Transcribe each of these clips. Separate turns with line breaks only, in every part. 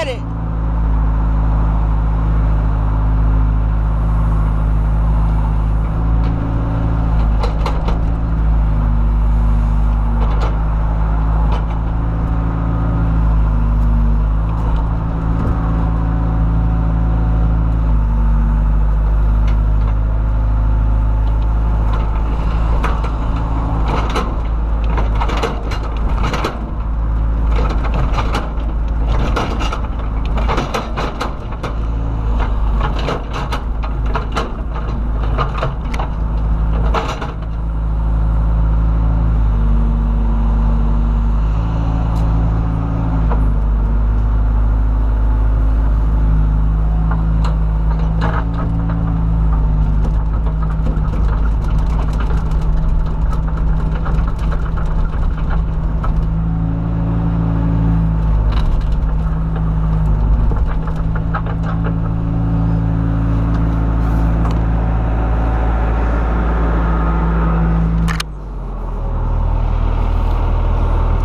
get it.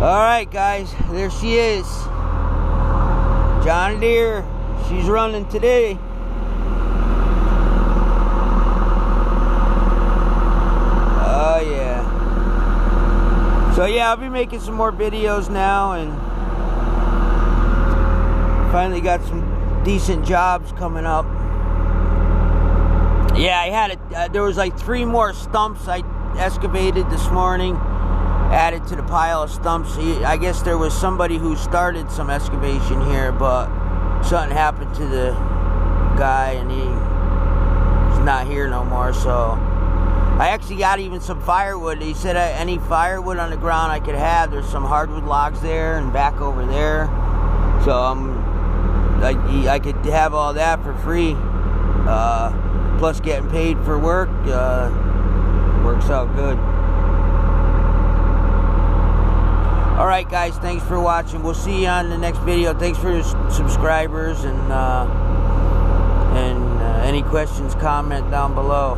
Alright guys, there she is. John Deere. She's running today. Oh yeah. So yeah, I'll be making some more videos now, and finally got some decent jobs coming up. Yeah, I had it. There was like 3 more stumps I excavated this morning, added to the pile of stumps. I guess there was somebody who started some excavation here, but something happened to the guy and he's not here no more. So I actually got even some firewood. He said any firewood on the ground I could have. There's some hardwood logs there and back over there, so I could have all that for free, plus getting paid for work. Works out good. Alright guys, thanks for watching. We'll see you on the next video. Thanks for your subscribers, and any questions, comment down below.